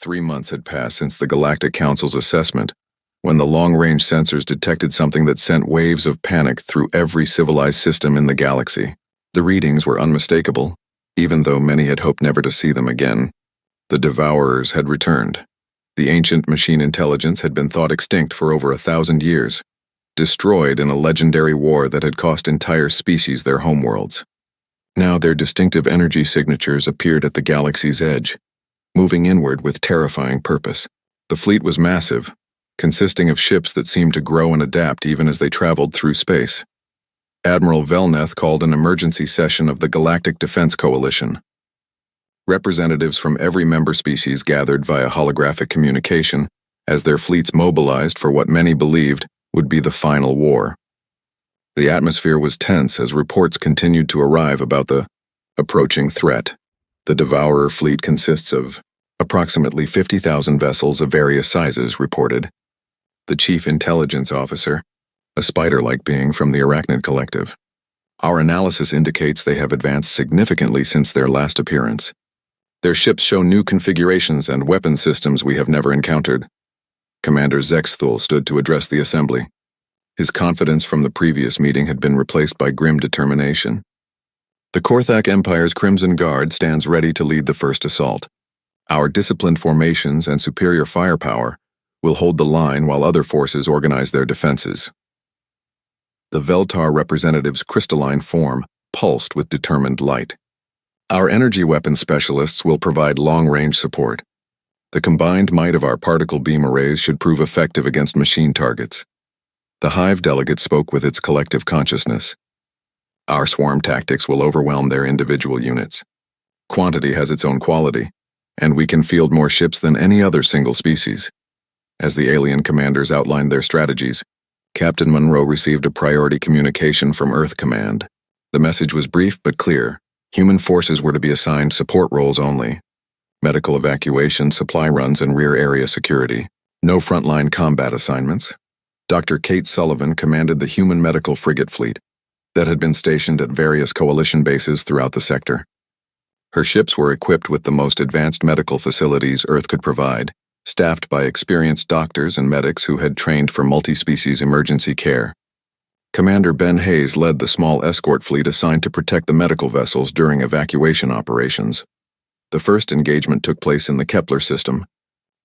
3 months had passed since the Galactic Council's assessment, when the long-range sensors detected something that sent waves of panic through every civilized system in the galaxy. The readings were unmistakable, even though many had hoped never to see them again. The Devourers had returned. The ancient machine intelligence had been thought extinct for over 1,000 years, destroyed in a legendary war that had cost entire species their homeworlds. Now their distinctive energy signatures appeared at the galaxy's edge, moving inward with terrifying purpose. The fleet was massive, consisting of ships that seemed to grow and adapt even as they traveled through space. Admiral Velneth called an emergency session of the Galactic Defense Coalition. Representatives from every member species gathered via holographic communication as their fleets mobilized for what many believed would be the final war. The atmosphere was tense as reports continued to arrive about the approaching threat. The Devourer fleet consists of approximately 50,000 vessels of various sizes, reported. The chief intelligence officer, a spider-like being from the Arachnid Collective. Our analysis indicates they have advanced significantly since their last appearance. Their ships show new configurations and weapon systems we have never encountered. Commander Zexthul stood to address the assembly. His confidence from the previous meeting had been replaced by grim determination. The Korthak Empire's Crimson Guard stands ready to lead the first assault. Our disciplined formations and superior firepower will hold the line while other forces organize their defenses. The Veltar representative's crystalline form pulsed with determined light. Our energy weapon specialists will provide long-range support. The combined might of our particle beam arrays should prove effective against machine targets. The Hive delegate spoke with its collective consciousness. Our swarm tactics will overwhelm their individual units. Quantity has its own quality, and we can field more ships than any other single species. As the alien commanders outlined their strategies, Captain Monroe received a priority communication from Earth Command. The message was brief but clear. Human forces were to be assigned support roles only. Medical evacuation, supply runs, and rear area security. No frontline combat assignments. Dr. Kate Sullivan commanded the human medical frigate fleet that had been stationed at various coalition bases throughout the sector. Her ships were equipped with the most advanced medical facilities Earth could provide, staffed by experienced doctors and medics who had trained for multi-species emergency care. Commander Ben Hayes led the small escort fleet assigned to protect the medical vessels during evacuation operations. The first engagement took place in the Kepler system,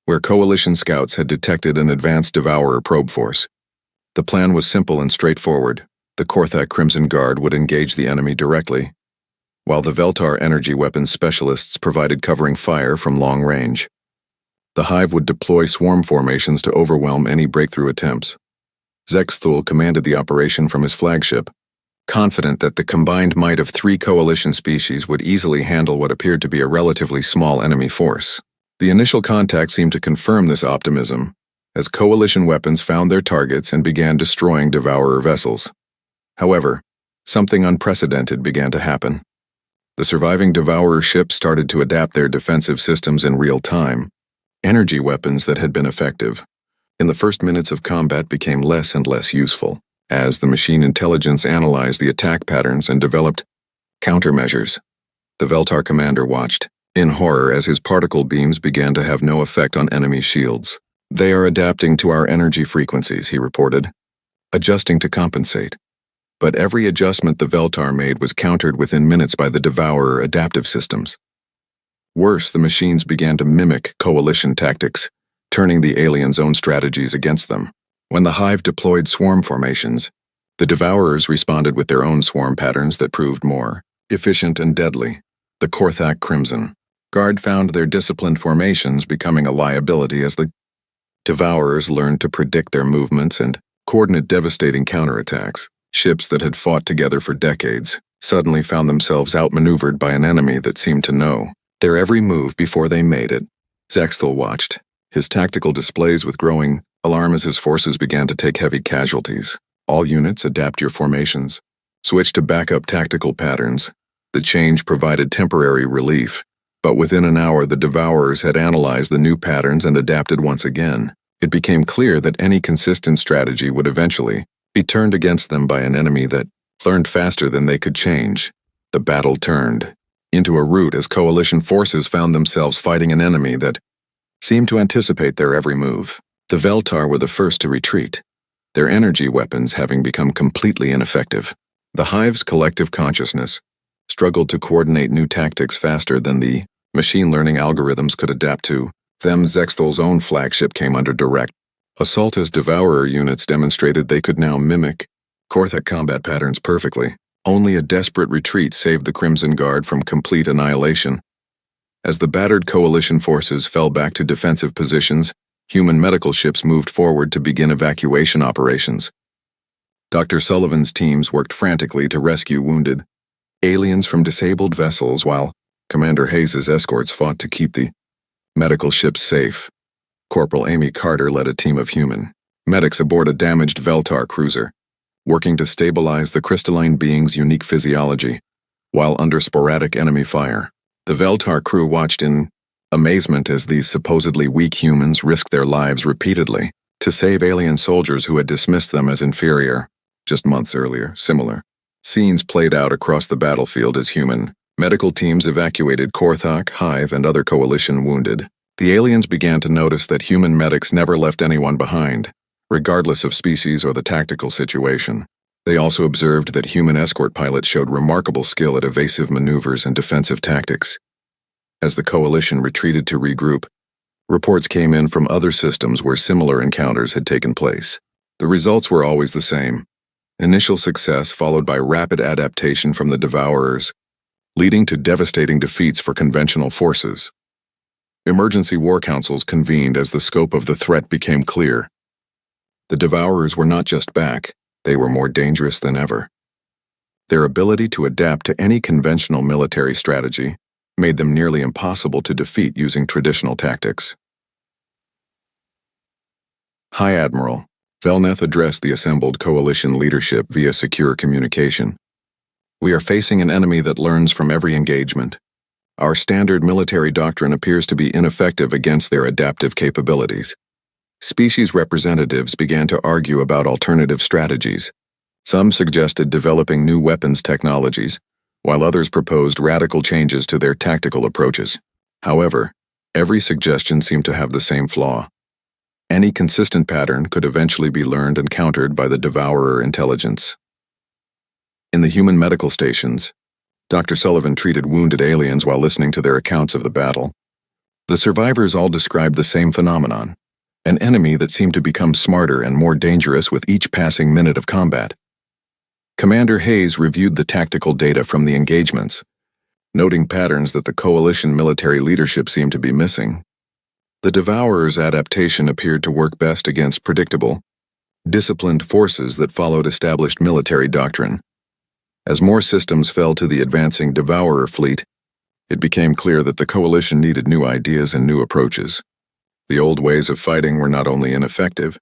where Coalition scouts had detected an advanced Devourer probe force. The plan was simple and straightforward. The Korthak Crimson Guard would engage the enemy directly, while the Veltar energy weapons specialists provided covering fire from long range. The Hive would deploy swarm formations to overwhelm any breakthrough attempts. Zexthul commanded the operation from his flagship, confident that the combined might of 3 coalition species would easily handle what appeared to be a relatively small enemy force. The initial contact seemed to confirm this optimism, as coalition weapons found their targets and began destroying Devourer vessels. However, something unprecedented began to happen. The surviving Devourer ships started to adapt their defensive systems in real time. Energy weapons that had been effective in the first minutes of combat became less and less useful, as the machine intelligence analyzed the attack patterns and developed countermeasures. The Veltar commander watched, in horror, as his particle beams began to have no effect on enemy shields. "They are adapting to our energy frequencies," he reported, adjusting to compensate. But every adjustment the Veltar made was countered within minutes by the Devourer adaptive systems. Worse, the machines began to mimic coalition tactics, turning the aliens' own strategies against them. When the Hive deployed swarm formations, the Devourers responded with their own swarm patterns that proved more efficient and deadly. The Korthak Crimson Guard found their disciplined formations becoming a liability as the Devourers learned to predict their movements and coordinate devastating counterattacks. Ships that had fought together for decades suddenly found themselves outmaneuvered by an enemy that seemed to know their every move before they made it. Zexthul watched, his tactical displays with growing alarm as his forces began to take heavy casualties. All units adapt your formations. Switch to backup tactical patterns. The change provided temporary relief, but within an hour the Devourers had analyzed the new patterns and adapted once again. It became clear that any consistent strategy would eventually be turned against them by an enemy that learned faster than they could change. The battle turned into a rout as coalition forces found themselves fighting an enemy that seemed to anticipate their every move. The Veltar were the first to retreat, their energy weapons having become completely ineffective. The Hive's collective consciousness struggled to coordinate new tactics faster than the machine learning algorithms could adapt to. Them Zexthol's own flagship came under direct assault as Devourer units demonstrated they could now mimic Korthak combat patterns perfectly. Only a desperate retreat saved the Crimson Guard from complete annihilation. As the battered coalition forces fell back to defensive positions, human medical ships moved forward to begin evacuation operations. Dr. Sullivan's teams worked frantically to rescue wounded aliens from disabled vessels while Commander Hayes's escorts fought to keep the medical ships safe. Corporal Amy Carter led a team of human medics aboard a damaged Veltar cruiser, working to stabilize the crystalline being's unique physiology while under sporadic enemy fire. The Veltar crew watched in amazement as these supposedly weak humans risked their lives repeatedly to save alien soldiers who had dismissed them as inferior just months earlier. Similar scenes played out across the battlefield as human medical teams evacuated Korthak, Hive, and other coalition wounded. The aliens began to notice that human medics never left anyone behind, regardless of species or the tactical situation. They also observed that human escort pilots showed remarkable skill at evasive maneuvers and defensive tactics. As the coalition retreated to regroup, reports came in from other systems where similar encounters had taken place. The results were always the same: initial success followed by rapid adaptation from the Devourers, leading to devastating defeats for conventional forces. Emergency war councils convened as the scope of the threat became clear. The Devourers were not just back, they were more dangerous than ever. Their ability to adapt to any conventional military strategy made them nearly impossible to defeat using traditional tactics. High Admiral Velneth addressed the assembled coalition leadership via secure communication. We are facing an enemy that learns from every engagement. Our standard military doctrine appears to be ineffective against their adaptive capabilities. Species representatives began to argue about alternative strategies. Some suggested developing new weapons technologies, while others proposed radical changes to their tactical approaches. However, every suggestion seemed to have the same flaw. Any consistent pattern could eventually be learned and countered by the Devourer intelligence. In the human medical stations, Dr. Sullivan treated wounded aliens while listening to their accounts of the battle. The survivors all described the same phenomenon: an enemy that seemed to become smarter and more dangerous with each passing minute of combat. Commander Hayes reviewed the tactical data from the engagements, noting patterns that the coalition military leadership seemed to be missing. The Devourers' adaptation appeared to work best against predictable, disciplined forces that followed established military doctrine. As more systems fell to the advancing Devourer fleet, it became clear that the coalition needed new ideas and new approaches. The old ways of fighting were not only ineffective,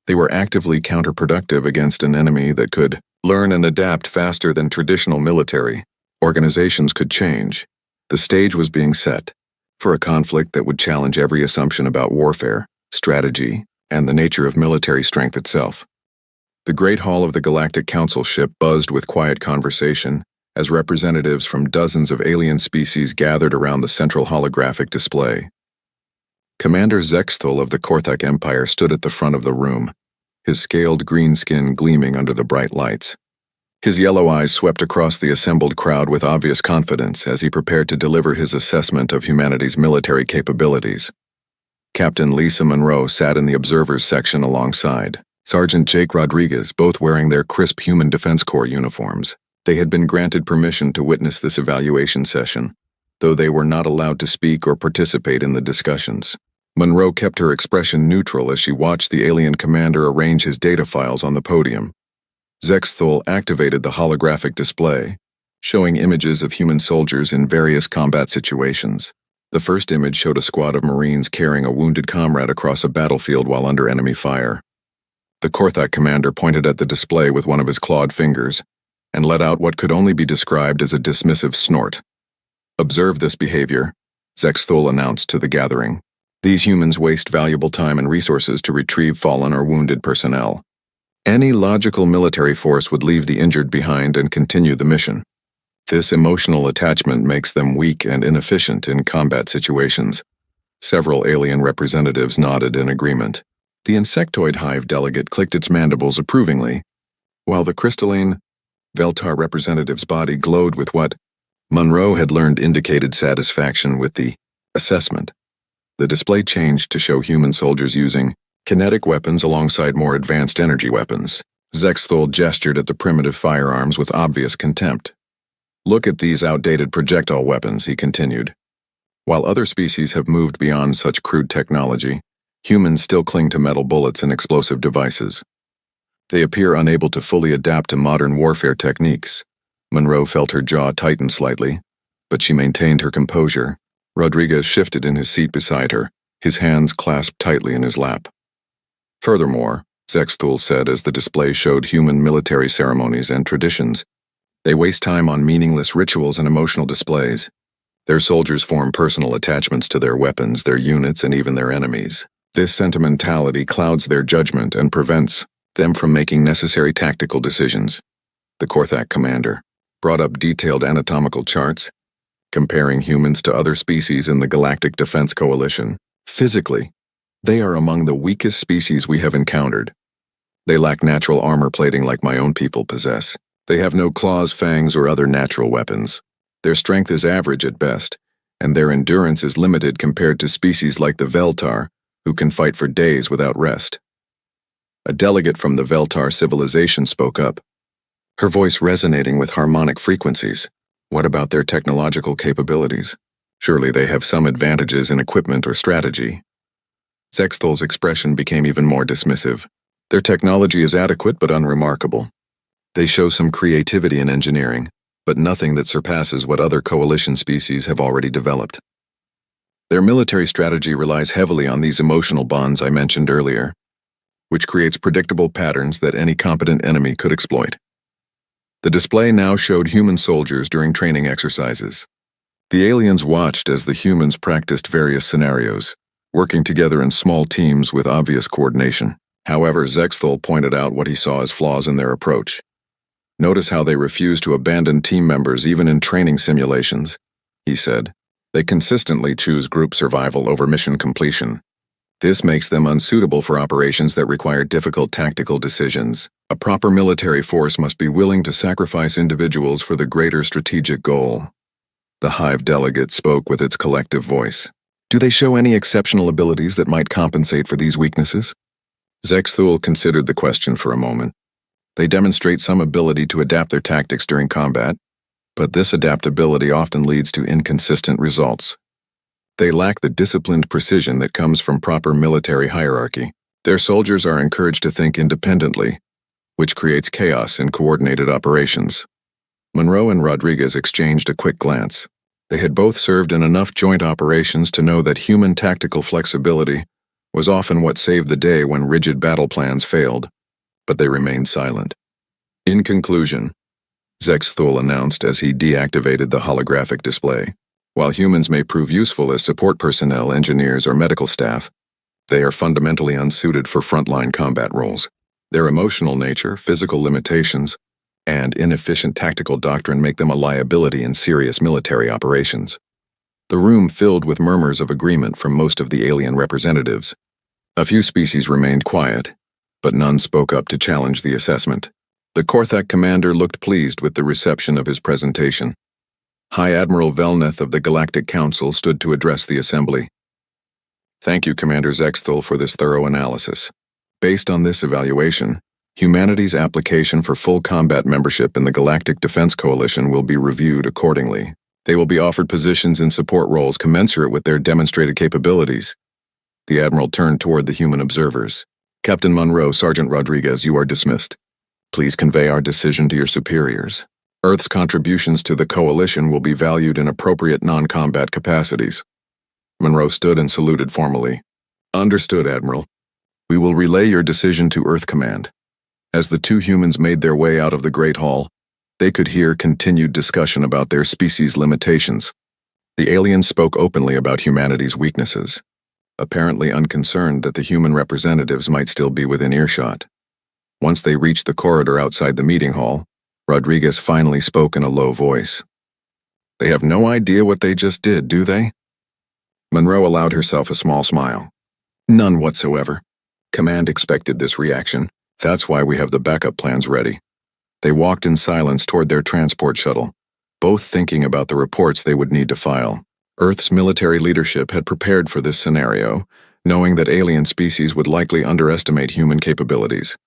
they were actively counterproductive against an enemy that could learn and adapt faster than traditional military organizations could change. The stage was being set for a conflict that would challenge every assumption about warfare, strategy, and the nature of military strength itself. The Great Hall of the Galactic Council ship buzzed with quiet conversation as representatives from dozens of alien species gathered around the central holographic display. Commander Zexthol of the Korthak Empire stood at the front of the room, his scaled green skin gleaming under the bright lights. His yellow eyes swept across the assembled crowd with obvious confidence as he prepared to deliver his assessment of humanity's military capabilities. Captain Lisa Monroe sat in the observers section alongside Sergeant Jake Rodriguez, both wearing their crisp Human Defense Corps uniforms. They had been granted permission to witness this evaluation session, though they were not allowed to speak or participate in the discussions. Monroe kept her expression neutral as she watched the alien commander arrange his data files on the podium. Zexthol activated the holographic display, showing images of human soldiers in various combat situations. The first image showed a squad of Marines carrying a wounded comrade across a battlefield while under enemy fire. The Korthak commander pointed at the display with one of his clawed fingers and let out what could only be described as a dismissive snort. "Observe this behavior," Zexthol announced to the gathering. "These humans waste valuable time and resources to retrieve fallen or wounded personnel. Any logical military force would leave the injured behind and continue the mission. This emotional attachment makes them weak and inefficient in combat situations. Several alien representatives nodded in agreement. The insectoid hive delegate clicked its mandibles approvingly, while the crystalline Veltar representative's body glowed with what Monroe had learned indicated satisfaction with the assessment. The display changed to show human soldiers using kinetic weapons alongside more advanced energy weapons. Zexthul gestured at the primitive firearms with obvious contempt. "Look at these outdated projectile weapons," he continued. "While other species have moved beyond such crude technology, humans still cling to metal bullets and explosive devices. They appear unable to fully adapt to modern warfare techniques." Monroe felt her jaw tighten slightly, but she maintained her composure. Rodriguez shifted in his seat beside her, his hands clasped tightly in his lap. "Furthermore," Zexthul said as the display showed human military ceremonies and traditions, "they waste time on meaningless rituals and emotional displays. Their soldiers form personal attachments to their weapons, their units, and even their enemies. This sentimentality clouds their judgment and prevents them from making necessary tactical decisions." The Korthak commander brought up detailed anatomical charts, comparing humans to other species in the Galactic Defense Coalition. "Physically, they are among the weakest species we have encountered. They lack natural armor plating like my own people possess. They have no claws, fangs, or other natural weapons. Their strength is average at best, and their endurance is limited compared to species like the Veltar, who can fight for days without rest." A delegate from the Veltar civilization spoke up, her voice resonating with harmonic frequencies. "What about their technological capabilities? Surely they have some advantages in equipment or strategy." Zexthul's expression became even more dismissive. "Their technology is adequate but unremarkable. They show some creativity in engineering, but nothing that surpasses what other coalition species have already developed. Their military strategy relies heavily on these emotional bonds I mentioned earlier, which creates predictable patterns that any competent enemy could exploit." The display now showed human soldiers during training exercises. The aliens watched as the humans practiced various scenarios, working together in small teams with obvious coordination. However, Zexthul pointed out what he saw as flaws in their approach. "Notice how they refuse to abandon team members even in training simulations," he said. "They consistently choose group survival over mission completion. This makes them unsuitable for operations that require difficult tactical decisions. A proper military force must be willing to sacrifice individuals for the greater strategic goal." The Hive delegate spoke with its collective voice. "Do they show any exceptional abilities that might compensate for these weaknesses?" Zexthul considered the question for a moment. "They demonstrate some ability to adapt their tactics during combat, but this adaptability often leads to inconsistent results. They lack the disciplined precision that comes from proper military hierarchy. Their soldiers are encouraged to think independently, which creates chaos in coordinated operations." Monroe and Rodriguez exchanged a quick glance. They had both served in enough joint operations to know that human tactical flexibility was often what saved the day when rigid battle plans failed, but they remained silent. "In conclusion," Zexthul announced as he deactivated the holographic display, "while humans may prove useful as support personnel, engineers, or medical staff, they are fundamentally unsuited for frontline combat roles. Their emotional nature, physical limitations, and inefficient tactical doctrine make them a liability in serious military operations." The room filled with murmurs of agreement from most of the alien representatives. A few species remained quiet, but none spoke up to challenge the assessment. The Korthak commander looked pleased with the reception of his presentation. High Admiral Velneth of the Galactic Council stood to address the assembly. "Thank you, Commander Zexthul, for this thorough analysis. Based on this evaluation, humanity's application for full combat membership in the Galactic Defense Coalition will be reviewed accordingly. They will be offered positions in support roles commensurate with their demonstrated capabilities." The Admiral turned toward the human observers. "Captain Monroe, Sergeant Rodriguez, you are dismissed. Please convey our decision to your superiors. Earth's contributions to the Coalition will be valued in appropriate non-combat capacities." Monroe stood and saluted formally. "Understood, Admiral. We will relay your decision to Earth Command." As the two humans made their way out of the Great Hall, they could hear continued discussion about their species' limitations. The aliens spoke openly about humanity's weaknesses, apparently unconcerned that the human representatives might still be within earshot. Once they reached the corridor outside the meeting hall, Rodriguez finally spoke in a low voice. "They have no idea what they just did, do they?" Monroe allowed herself a small smile. None whatsoever. Command expected this reaction. That's why we have the backup plans ready. They walked in silence toward their transport shuttle, both thinking about the reports they would need to file. Earth's military leadership had prepared for this scenario, knowing that alien species would likely underestimate human capabilities.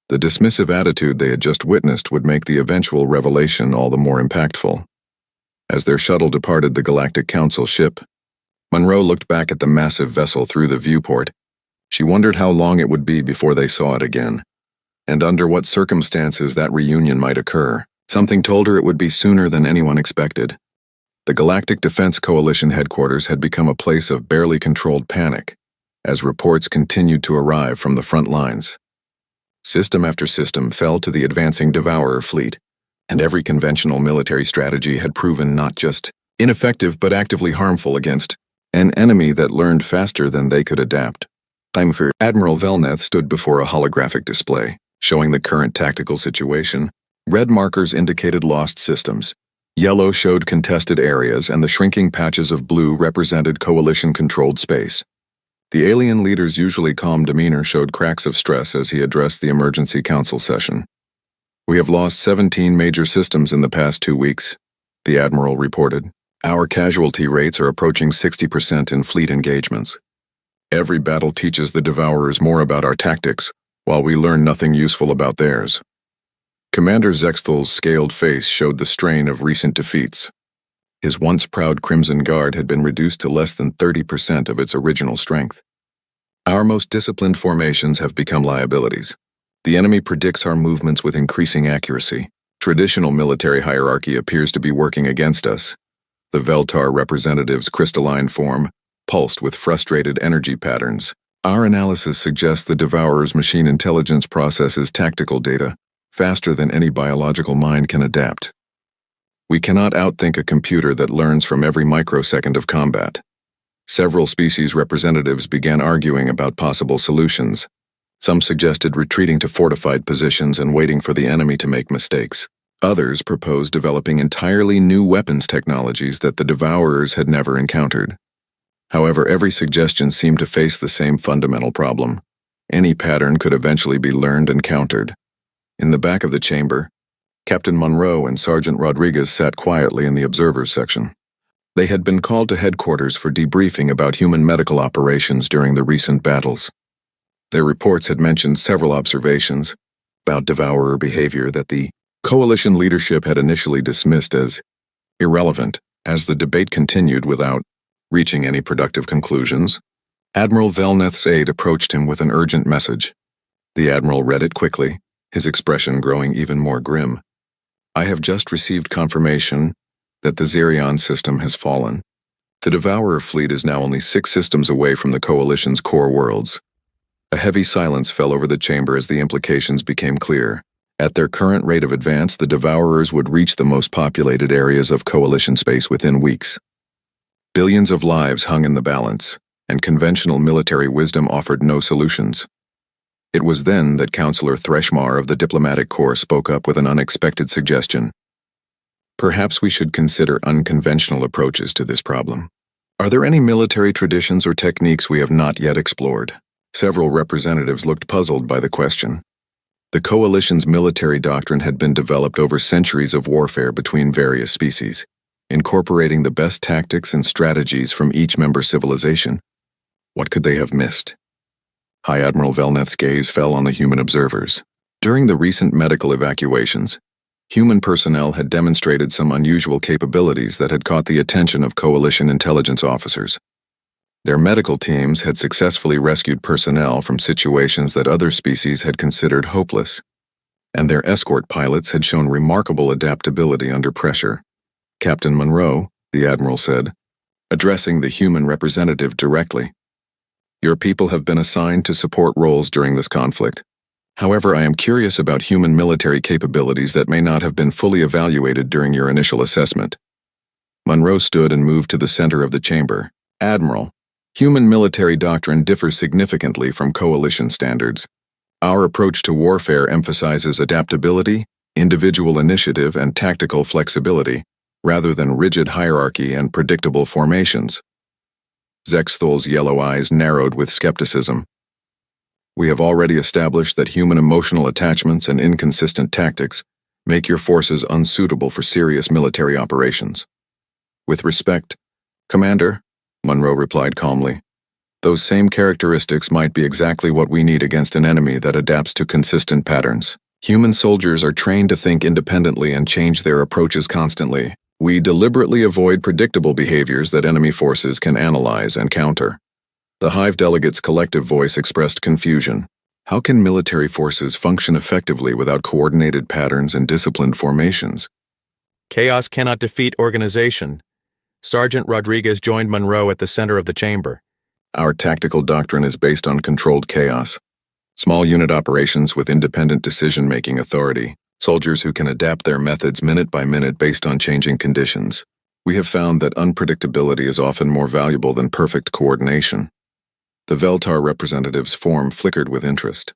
The dismissive attitude they had just witnessed would make the eventual revelation all the more impactful. As their shuttle departed the Galactic Council ship, Monroe looked back at the massive vessel through the viewport. She wondered how long it would be before they saw it again, and under what circumstances that reunion might occur. Something told her it would be sooner than anyone expected. The Galactic Defense Coalition headquarters had become a place of barely controlled panic, as reports continued to arrive from the front lines. System after system fell to the advancing Devourer fleet, and every conventional military strategy had proven not just ineffective but actively harmful against an enemy that learned faster than they could adapt. Admiral Velneth stood before a holographic display, showing the current tactical situation. Red markers indicated lost systems. Yellow showed contested areas, and the shrinking patches of blue represented coalition-controlled space. The alien leader's usually calm demeanor showed cracks of stress as he addressed the emergency council session. We have lost 17 major systems in the past 2 weeks, the Admiral reported. Our casualty rates are approaching 60% in fleet engagements. Every battle teaches the Devourers more about our tactics, while we learn nothing useful about theirs. Commander Zexthal's scaled face showed the strain of recent defeats. His once proud Crimson Guard had been reduced to less than 30% of its original strength. Our most disciplined formations have become liabilities. The enemy predicts our movements with increasing accuracy. Traditional military hierarchy appears to be working against us. The Veltar representative's crystalline form pulsed with frustrated energy patterns. Our analysis suggests the Devourer's machine intelligence processes tactical data faster than any biological mind can adapt. We cannot outthink a computer that learns from every microsecond of combat. Several species representatives began arguing about possible solutions. Some suggested retreating to fortified positions and waiting for the enemy to make mistakes. Others proposed developing entirely new weapons technologies that the Devourers had never encountered. However, every suggestion seemed to face the same fundamental problem. Any pattern could eventually be learned and countered. In the back of the chamber, Captain Monroe and Sergeant Rodriguez sat quietly in the observers section. They had been called to headquarters for debriefing about human medical operations during the recent battles. Their reports had mentioned several observations about Devourer behavior that the Coalition leadership had initially dismissed as irrelevant. As the debate continued without reaching any productive conclusions, Admiral Velneth's aide approached him with an urgent message. The Admiral read it quickly, his expression growing even more grim. I have just received confirmation that the Zerion system has fallen. The Devourer fleet is now only 6 systems away from the Coalition's core worlds. A heavy silence fell over the chamber as the implications became clear. At their current rate of advance, the Devourers would reach the most populated areas of Coalition space within weeks. Billions of lives hung in the balance, and conventional military wisdom offered no solutions. It was then that Counselor Threshmar of the Diplomatic Corps spoke up with an unexpected suggestion. Perhaps we should consider unconventional approaches to this problem. Are there any military traditions or techniques we have not yet explored? Several representatives looked puzzled by the question. The Coalition's military doctrine had been developed over centuries of warfare between various species, incorporating the best tactics and strategies from each member civilization. What could they have missed? High Admiral Velneth's gaze fell on the human observers. During the recent medical evacuations, human personnel had demonstrated some unusual capabilities that had caught the attention of Coalition intelligence officers. Their medical teams had successfully rescued personnel from situations that other species had considered hopeless, and their escort pilots had shown remarkable adaptability under pressure. Captain Monroe, the Admiral said, addressing the human representative directly. Your people have been assigned to support roles during this conflict. However, I am curious about human military capabilities that may not have been fully evaluated during your initial assessment. Monroe stood and moved to the center of the chamber. Admiral, human military doctrine differs significantly from Coalition standards. Our approach to warfare emphasizes adaptability, individual initiative, and tactical flexibility, rather than rigid hierarchy and predictable formations. Zexthol's yellow eyes narrowed with skepticism. We have already established that human emotional attachments and inconsistent tactics make your forces unsuitable for serious military operations. With respect, Commander, Monroe replied calmly, those same characteristics might be exactly what we need against an enemy that adapts to consistent patterns. Human soldiers are trained to think independently and change their approaches constantly. We deliberately avoid predictable behaviors that enemy forces can analyze and counter. The Hive delegate's collective voice expressed confusion. How can military forces function effectively without coordinated patterns and disciplined formations? Chaos cannot defeat organization. Sergeant Rodriguez joined Monroe at the center of the chamber. Our tactical doctrine is based on controlled chaos. Small unit operations with independent decision-making authority. Soldiers who can adapt their methods minute by minute based on changing conditions. We have found that unpredictability is often more valuable than perfect coordination. The Veltar representative's form flickered with interest.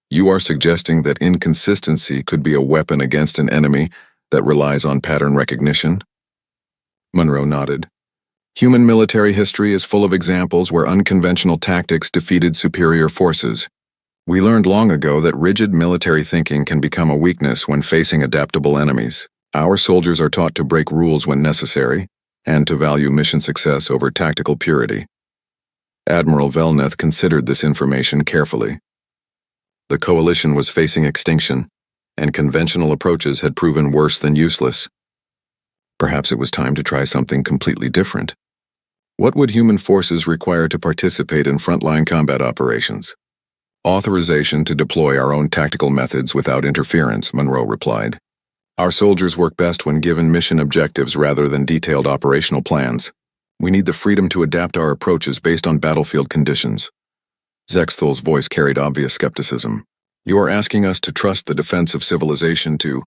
You are suggesting that inconsistency could be a weapon against an enemy that relies on pattern recognition? Monroe nodded. Human military history is full of examples where unconventional tactics defeated superior forces. We learned long ago that rigid military thinking can become a weakness when facing adaptable enemies. Our soldiers are taught to break rules when necessary, and to value mission success over tactical purity. Admiral Velneth considered this information carefully. The coalition was facing extinction, and conventional approaches had proven worse than useless. Perhaps it was time to try something completely different. What would human forces require to participate in frontline combat operations? Authorization to deploy our own tactical methods without interference, Monroe replied. Our soldiers work best when given mission objectives rather than detailed operational plans. We need the freedom to adapt our approaches based on battlefield conditions. Zexthol's voice carried obvious skepticism. You are asking us to trust the defense of civilization to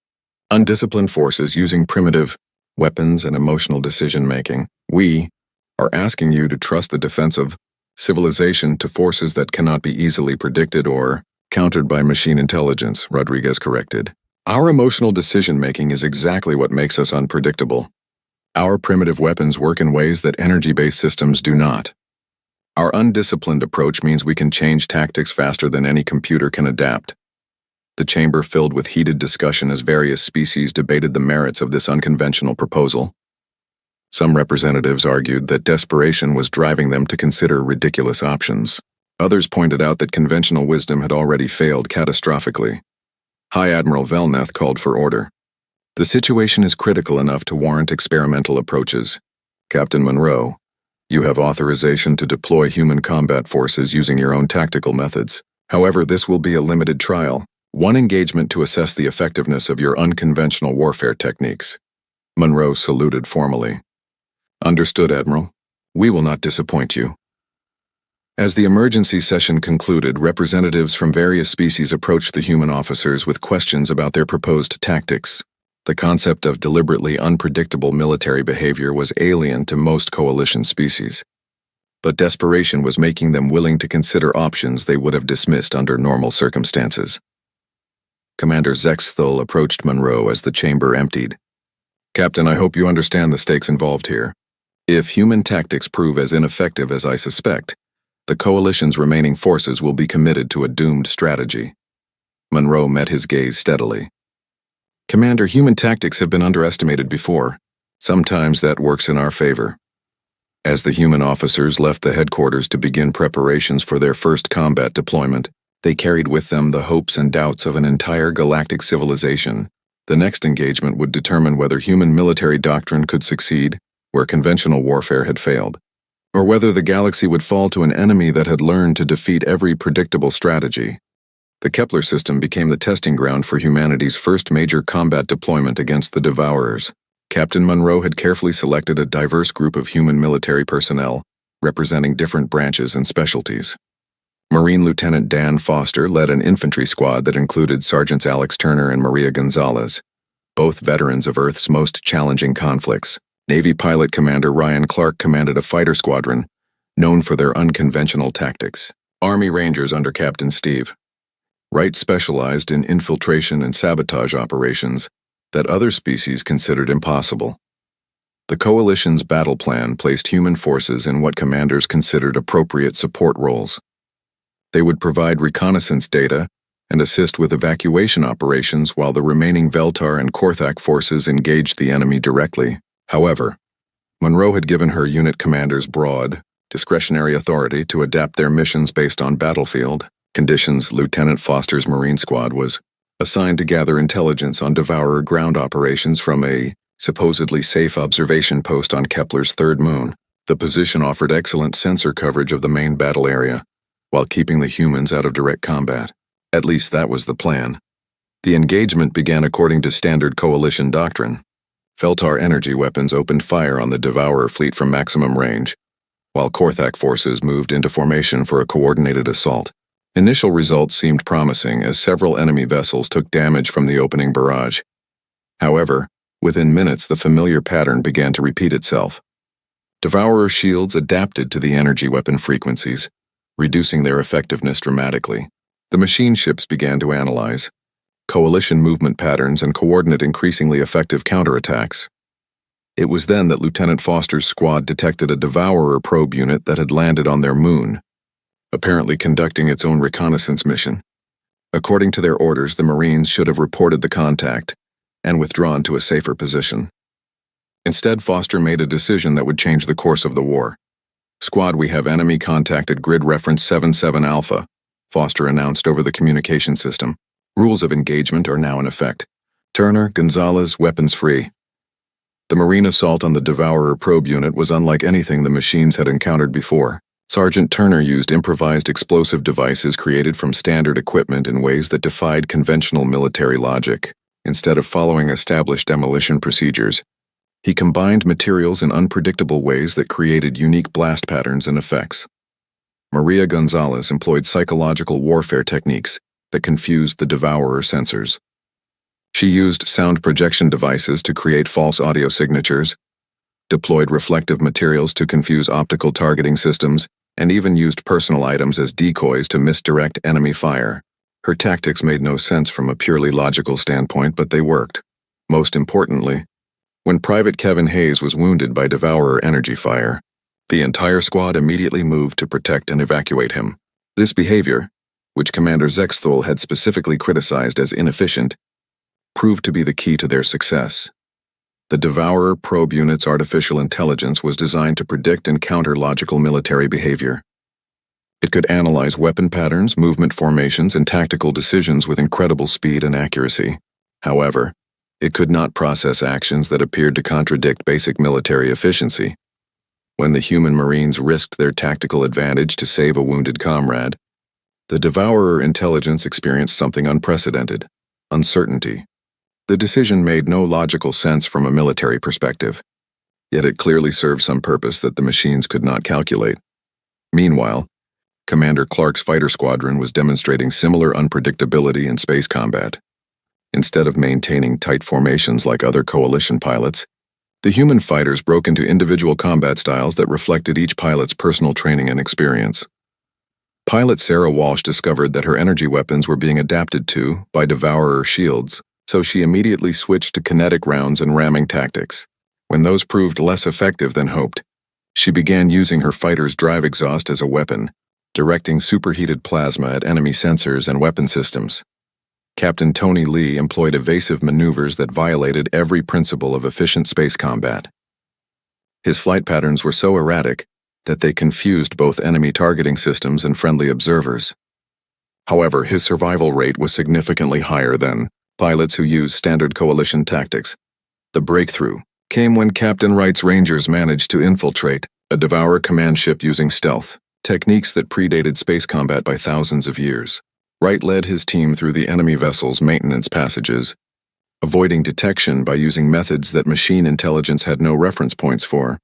undisciplined forces using primitive weapons and emotional decision-making. We are asking you to trust the defense of civilization to forces that cannot be easily predicted or countered by machine intelligence, Rodriguez corrected. Our emotional decision-making is exactly what makes us unpredictable. Our primitive weapons work in ways that energy-based systems do not. Our undisciplined approach means we can change tactics faster than any computer can adapt. The chamber filled with heated discussion as various species debated the merits of this unconventional proposal. Some representatives argued that desperation was driving them to consider ridiculous options. Others pointed out that conventional wisdom had already failed catastrophically. High Admiral Velneth called for order. The situation is critical enough to warrant experimental approaches. Captain Monroe, you have authorization to deploy human combat forces using your own tactical methods. However, this will be a limited trial, one engagement to assess the effectiveness of your unconventional warfare techniques. Monroe saluted formally. Understood, Admiral. We will not disappoint you. As the emergency session concluded, representatives from various species approached the human officers with questions about their proposed tactics. The concept of deliberately unpredictable military behavior was alien to most coalition species. But desperation was making them willing to consider options they would have dismissed under normal circumstances. Commander Zexthol approached Monroe as the chamber emptied. Captain, I hope you understand the stakes involved here. If human tactics prove as ineffective as I suspect, the coalition's remaining forces will be committed to a doomed strategy. Monroe met his gaze steadily. Commander, human tactics have been underestimated before. Sometimes that works in our favor. As the human officers left the headquarters to begin preparations for their first combat deployment, they carried with them the hopes and doubts of an entire galactic civilization. The next engagement would determine whether human military doctrine could succeed where conventional warfare had failed, or whether the galaxy would fall to an enemy that had learned to defeat every predictable strategy. The Kepler system became the testing ground for humanity's first major combat deployment against the Devourers. Captain Monroe had carefully selected a diverse group of human military personnel, representing different branches and specialties. Marine Lieutenant Dan Foster led an infantry squad that included Sergeants Alex Turner and Maria Gonzalez, both veterans of Earth's most challenging conflicts. Navy Pilot Commander Ryan Clark commanded a fighter squadron, known for their unconventional tactics. Army Rangers under Captain Steve Wright specialized in infiltration and sabotage operations that other species considered impossible. The coalition's battle plan placed human forces in what commanders considered appropriate support roles. They would provide reconnaissance data and assist with evacuation operations while the remaining Veltar and Korthak forces engaged the enemy directly. However, Monroe had given her unit commanders broad, discretionary authority to adapt their missions based on battlefield conditions. Lieutenant Foster's Marine Squad was assigned to gather intelligence on Devourer ground operations from a supposedly safe observation post on Kepler's third moon. The position offered excellent sensor coverage of the main battle area, while keeping the humans out of direct combat. At least that was the plan. The engagement began according to standard coalition doctrine. Veltar energy weapons opened fire on the Devourer fleet from maximum range, while Korthak forces moved into formation for a coordinated assault. Initial results seemed promising as several enemy vessels took damage from the opening barrage. However, within minutes the familiar pattern began to repeat itself. Devourer shields adapted to the energy weapon frequencies, reducing their effectiveness dramatically. The machine ships began to analyze coalition movement patterns and coordinate increasingly effective counterattacks. It was then that Lieutenant Foster's squad detected a Devourer probe unit that had landed on their moon, apparently conducting its own reconnaissance mission. According to their orders, the Marines should have reported the contact and withdrawn to a safer position. Instead, Foster made a decision that would change the course of the war. "Squad, we have enemy contact at grid reference 77 Alpha, Foster announced over the communication system. Rules of engagement are now in effect. Turner, Gonzalez, weapons free. The Marine assault on the Devourer probe unit was unlike anything the machines had encountered before. Sergeant Turner used improvised explosive devices created from standard equipment in ways that defied conventional military logic. Instead of following established demolition procedures, he combined materials in unpredictable ways that created unique blast patterns and effects. Maria Gonzalez employed psychological warfare techniques that confused the Devourer sensors. She used sound projection devices to create false audio signatures, deployed reflective materials to confuse optical targeting systems, and even used personal items as decoys to misdirect enemy fire. Her tactics made no sense from a purely logical standpoint, but they worked. Most importantly, when Private Kevin Hayes was wounded by Devourer energy fire, the entire squad immediately moved to protect and evacuate him. This behavior, which Commander Zexthul had specifically criticized as inefficient, proved to be the key to their success. The Devourer probe unit's artificial intelligence was designed to predict and counter logical military behavior. It could analyze weapon patterns, movement formations, and tactical decisions with incredible speed and accuracy. However, it could not process actions that appeared to contradict basic military efficiency. When the human Marines risked their tactical advantage to save a wounded comrade, the Devourer intelligence experienced something unprecedented: uncertainty. The decision made no logical sense from a military perspective, yet it clearly served some purpose that the machines could not calculate. Meanwhile, Commander Clark's fighter squadron was demonstrating similar unpredictability in space combat. Instead of maintaining tight formations like other coalition pilots, the human fighters broke into individual combat styles that reflected each pilot's personal training and experience. Pilot Sarah Walsh discovered that her energy weapons were being adapted to by Devourer shields, so she immediately switched to kinetic rounds and ramming tactics. When those proved less effective than hoped, she began using her fighter's drive exhaust as a weapon, directing superheated plasma at enemy sensors and weapon systems. Captain Tony Lee employed evasive maneuvers that violated every principle of efficient space combat. His flight patterns were so erratic that they confused both enemy targeting systems and friendly observers. However, his survival rate was significantly higher than pilots who used standard coalition tactics. The breakthrough came when Captain Wright's Rangers managed to infiltrate a Devourer command ship using stealth, techniques that predated space combat by thousands of years. Wright led his team through the enemy vessel's maintenance passages, avoiding detection by using methods that machine intelligence had no reference points for.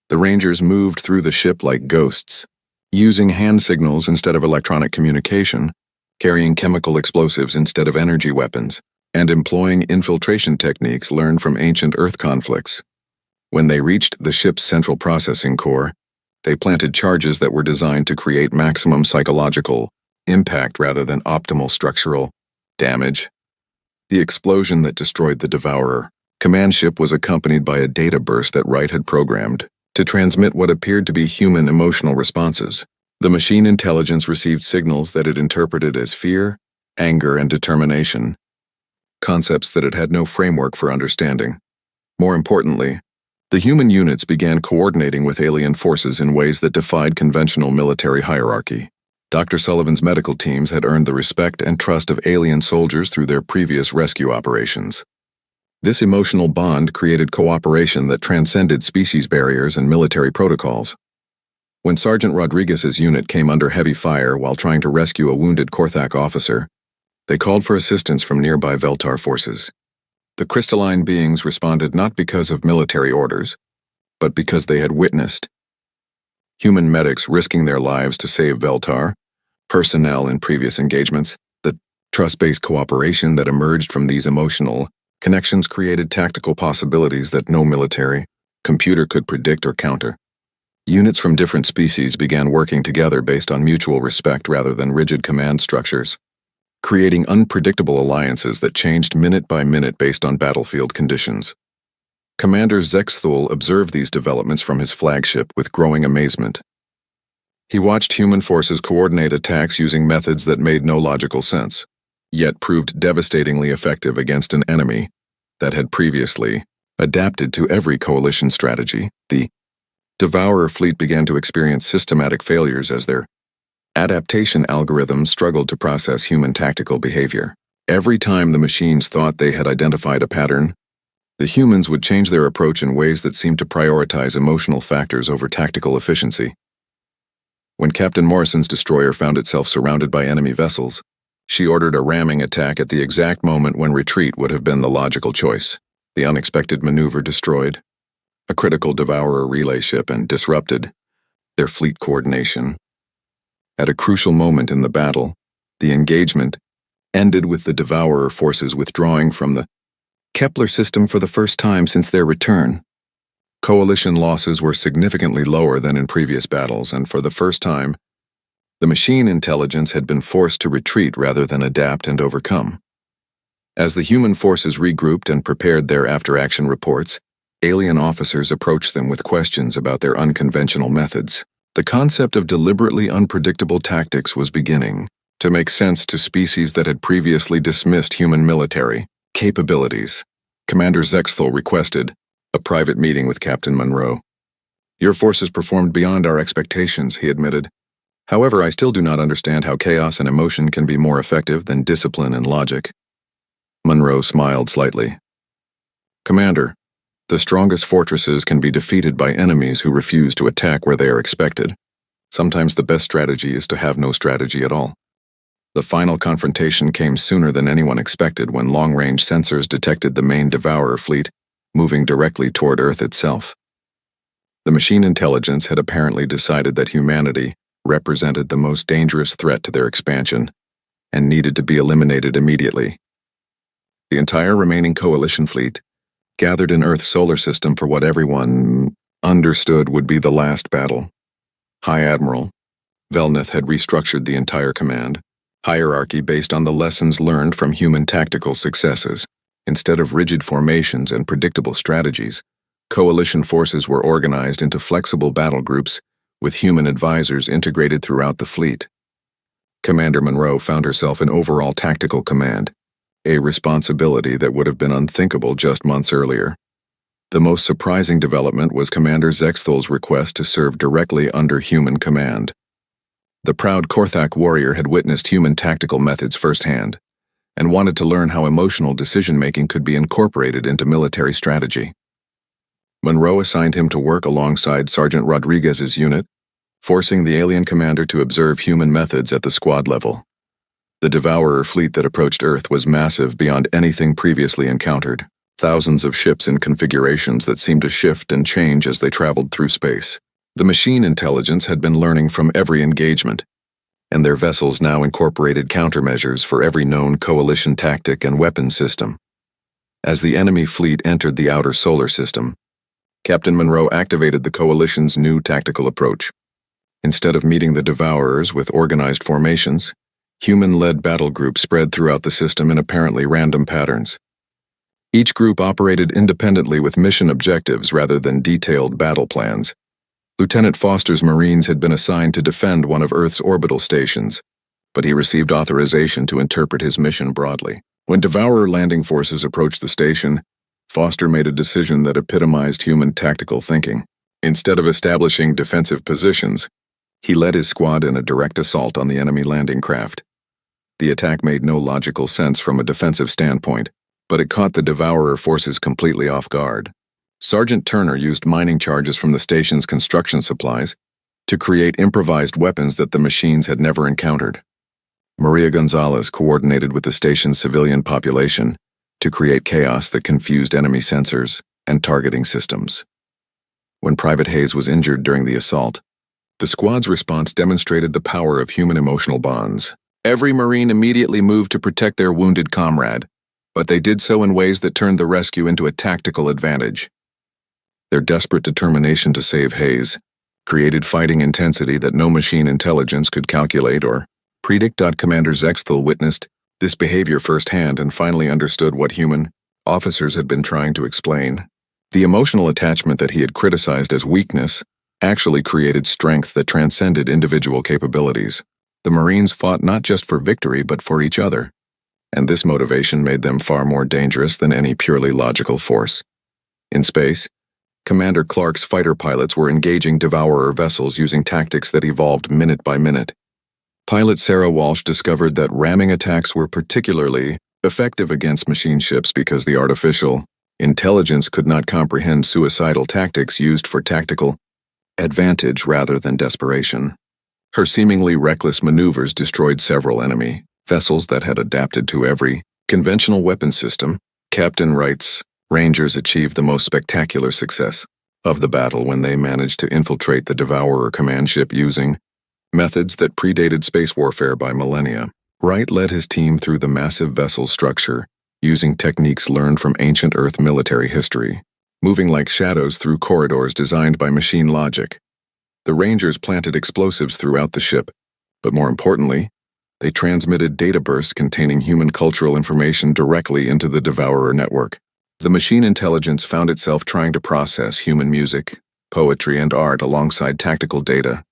The Rangers moved through the ship like ghosts, using hand signals instead of electronic communication, carrying chemical explosives instead of energy weapons, and employing infiltration techniques learned from ancient Earth conflicts. When they reached the ship's central processing core, they planted charges that were designed to create maximum psychological impact rather than optimal structural damage. The explosion that destroyed the Devourer Command ship was accompanied by a data burst that Wright had programmed to transmit what appeared to be human emotional responses. The machine intelligence received signals that it interpreted as fear, anger, and determination, concepts that it had no framework for understanding. More importantly, the human units began coordinating with alien forces in ways that defied conventional military hierarchy. Dr. Sullivan's medical teams had earned the respect and trust of alien soldiers through their previous rescue operations. This emotional bond created cooperation that transcended species barriers and military protocols. When Sergeant Rodriguez's unit came under heavy fire while trying to rescue a wounded Korthak officer, they called for assistance from nearby Veltar forces. The crystalline beings responded not because of military orders, but because they had witnessed human medics risking their lives to save Veltar, personnel in previous engagements. The trust-based cooperation that emerged from these emotional connections created tactical possibilities that no military computer could predict or counter. Units from different species began working together based on mutual respect rather than rigid command structures, creating unpredictable alliances that changed minute by minute based on battlefield conditions. Commander Zexthul observed these developments from his flagship with growing amazement. He watched human forces coordinate attacks using methods that made no logical sense, yet proved devastatingly effective against an enemy that had previously adapted to every coalition strategy. The Devourer fleet began to experience systematic failures as their adaptation algorithms struggled to process human tactical behavior. Every time the machines thought they had identified a pattern, the humans would change their approach in ways that seemed to prioritize emotional factors over tactical efficiency. When Captain Morrison's destroyer found itself surrounded by enemy vessels, she ordered a ramming attack at the exact moment when retreat would have been the logical choice. The unexpected maneuver destroyed a critical Devourer relay ship and disrupted their fleet coordination. At a crucial moment in the battle, the engagement ended with the Devourer forces withdrawing from the Kepler system for the first time since their return. Coalition losses were significantly lower than in previous battles, and for the first time, the machine intelligence had been forced to retreat rather than adapt and overcome. As the human forces regrouped and prepared their after-action reports, alien officers approached them with questions about their unconventional methods. The concept of deliberately unpredictable tactics was beginning to make sense to species that had previously dismissed human military capabilities. Commander Zexthul requested a private meeting with Captain Monroe. "Your forces performed beyond our expectations," he admitted. "However, I still do not understand how chaos and emotion can be more effective than discipline and logic." Monroe smiled slightly. "Commander, the strongest fortresses can be defeated by enemies who refuse to attack where they are expected. Sometimes the best strategy is to have no strategy at all." The final confrontation came sooner than anyone expected when long-range sensors detected the main Devourer fleet moving directly toward Earth itself. The machine intelligence had apparently decided that humanity represented the most dangerous threat to their expansion and needed to be eliminated immediately. The entire remaining coalition fleet gathered in Earth's solar system for what everyone understood would be the last battle. High Admiral Velneth had restructured the entire command hierarchy based on the lessons learned from human tactical successes. Instead of rigid formations and predictable strategies, coalition forces were organized into flexible battle groups with human advisors integrated throughout the fleet. Commander Monroe found herself in overall tactical command, a responsibility that would have been unthinkable just months earlier. The most surprising development was Commander Zexthul's request to serve directly under human command. The proud Korthak warrior had witnessed human tactical methods firsthand and wanted to learn how emotional decision-making could be incorporated into military strategy. Monroe assigned him to work alongside Sergeant Rodriguez's unit, forcing the alien commander to observe human methods at the squad level. The Devourer fleet that approached Earth was massive beyond anything previously encountered, thousands of ships in configurations that seemed to shift and change as they traveled through space. The machine intelligence had been learning from every engagement, and their vessels now incorporated countermeasures for every known coalition tactic and weapon system. As the enemy fleet entered the outer solar system, Captain Monroe activated the coalition's new tactical approach. Instead of meeting the Devourers with organized formations, human-led battle groups spread throughout the system in apparently random patterns. Each group operated independently with mission objectives rather than detailed battle plans. Lieutenant Foster's Marines had been assigned to defend one of Earth's orbital stations, but he received authorization to interpret his mission broadly. When Devourer landing forces approached the station, Foster made a decision that epitomized human tactical thinking. Instead of establishing defensive positions, he led his squad in a direct assault on the enemy landing craft. The attack made no logical sense from a defensive standpoint, but it caught the Devourer forces completely off guard. Sergeant Turner used mining charges from the station's construction supplies to create improvised weapons that the machines had never encountered. Maria Gonzalez coordinated with the station's civilian population to create chaos that confused enemy sensors and targeting systems. When Private Hayes was injured during the assault, the squad's response demonstrated the power of human emotional bonds. Every Marine immediately moved to protect their wounded comrade, but they did so in ways that turned the rescue into a tactical advantage. Their desperate determination to save Hayes created fighting intensity that no machine intelligence could calculate or predict. Commander Zexthal witnessed this behavior firsthand and finally understood what human officers had been trying to explain. The emotional attachment that he had criticized as weakness actually created strength that transcended individual capabilities. The Marines fought not just for victory but for each other, and this motivation made them far more dangerous than any purely logical force. In space, Commander Clark's fighter pilots were engaging Devourer vessels using tactics that evolved minute by minute. Pilot Sarah Walsh discovered that ramming attacks were particularly effective against machine ships because the artificial intelligence could not comprehend suicidal tactics used for tactical advantage rather than desperation. Her seemingly reckless maneuvers destroyed several enemy vessels that had adapted to every conventional weapon system. Captain Wright's Rangers achieved the most spectacular success of the battle when they managed to infiltrate the Devourer command ship using methods that predated space warfare by millennia. Wright led his team through the massive vessel structure, using techniques learned from ancient Earth military history, moving like shadows through corridors designed by machine logic. The Rangers planted explosives throughout the ship, but more importantly, they transmitted data bursts containing human cultural information directly into the Devourer network. The machine intelligence found itself trying to process human music, poetry, and art alongside tactical data,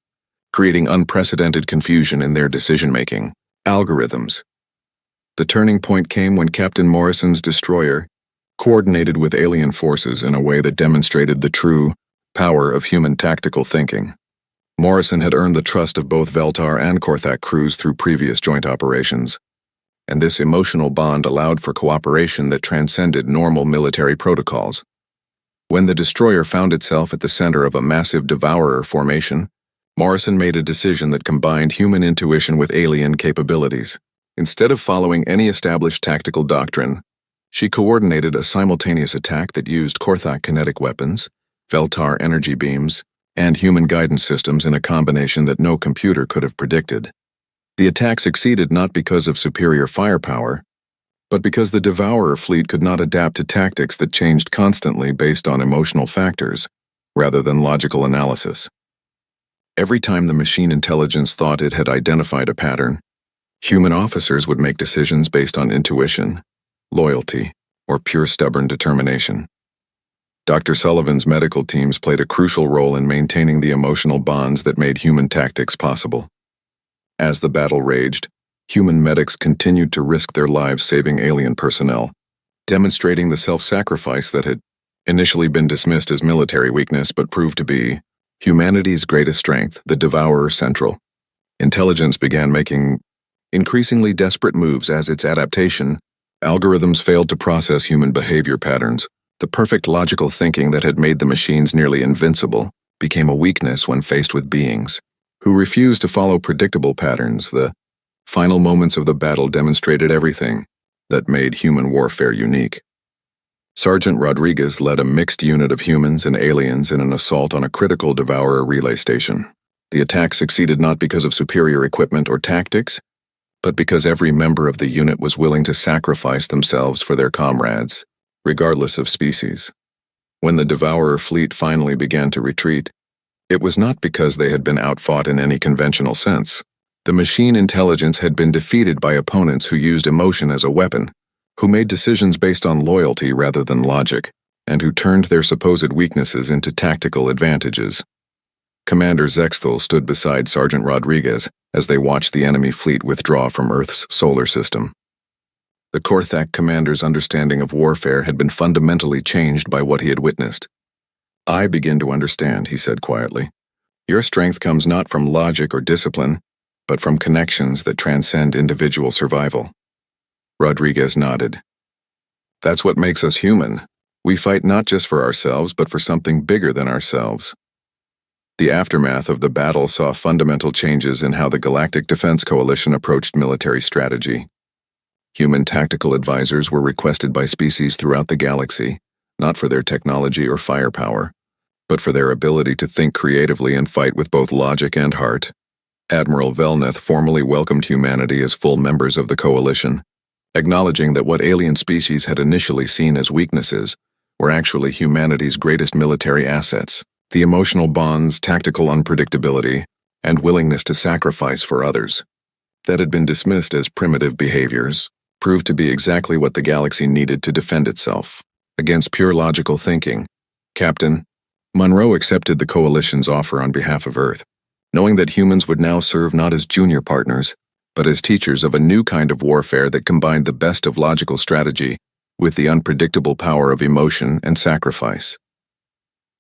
creating unprecedented confusion in their decision-making algorithms. The turning point came when Captain Morrison's destroyer coordinated with alien forces in a way that demonstrated the true power of human tactical thinking. Morrison had earned the trust of both Veltar and Korthak crews through previous joint operations, and this emotional bond allowed for cooperation that transcended normal military protocols. When the destroyer found itself at the center of a massive Devourer formation, Morrison made a decision that combined human intuition with alien capabilities. Instead of following any established tactical doctrine, she coordinated a simultaneous attack that used Korthak kinetic weapons, Veltar energy beams, and human guidance systems in a combination that no computer could have predicted. The attack succeeded not because of superior firepower, but because the Devourer fleet could not adapt to tactics that changed constantly based on emotional factors, rather than logical analysis. Every time the machine intelligence thought it had identified a pattern, human officers would make decisions based on intuition, loyalty, or pure stubborn determination. Dr. Sullivan's medical teams played a crucial role in maintaining the emotional bonds that made human tactics possible. As the battle raged, human medics continued to risk their lives saving alien personnel, demonstrating the self-sacrifice that had initially been dismissed as military weakness but proved to be humanity's greatest strength. The Devourer Central Intelligence began making increasingly desperate moves as its adaptation algorithms failed to process human behavior patterns. The perfect logical thinking that had made the machines nearly invincible became a weakness when faced with beings who refused to follow predictable patterns. The final moments of the battle demonstrated everything that made human warfare unique. Sergeant Rodriguez led a mixed unit of humans and aliens in an assault on a critical Devourer relay station. The attack succeeded not because of superior equipment or tactics, but because every member of the unit was willing to sacrifice themselves for their comrades, regardless of species. When the Devourer fleet finally began to retreat, it was not because they had been outfought in any conventional sense. The machine intelligence had been defeated by opponents who used emotion as a weapon, who made decisions based on loyalty rather than logic, and who turned their supposed weaknesses into tactical advantages. Commander Zexthal stood beside Sergeant Rodriguez as they watched the enemy fleet withdraw from Earth's solar system. The Korthak commander's understanding of warfare had been fundamentally changed by what he had witnessed. "I begin to understand," he said quietly. "Your strength comes not from logic or discipline, but from connections that transcend individual survival." Rodriguez nodded. "That's what makes us human. We fight not just for ourselves, but for something bigger than ourselves." The aftermath of the battle saw fundamental changes in how the Galactic Defense Coalition approached military strategy. Human tactical advisors were requested by species throughout the galaxy, not for their technology or firepower, but for their ability to think creatively and fight with both logic and heart. Admiral Velneth formally welcomed humanity as full members of the coalition, acknowledging that what alien species had initially seen as weaknesses were actually humanity's greatest military assets: the emotional bonds, tactical unpredictability, and willingness to sacrifice for others. That had been dismissed as primitive behaviors proved to be exactly what the galaxy needed to defend itself against pure logical thinking. "Captain," Monroe accepted the coalition's offer on behalf of Earth, knowing that humans would now serve not as junior partners, but as teachers of a new kind of warfare that combined the best of logical strategy with the unpredictable power of emotion and sacrifice.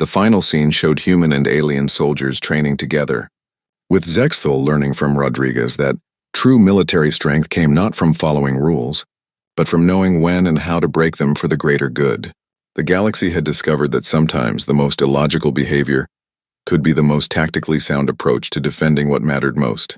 The final scene showed human and alien soldiers training together, with Zexthal learning from Rodriguez that true military strength came not from following rules, but from knowing when and how to break them for the greater good. The galaxy had discovered that sometimes the most illogical behavior could be the most tactically sound approach to defending what mattered most.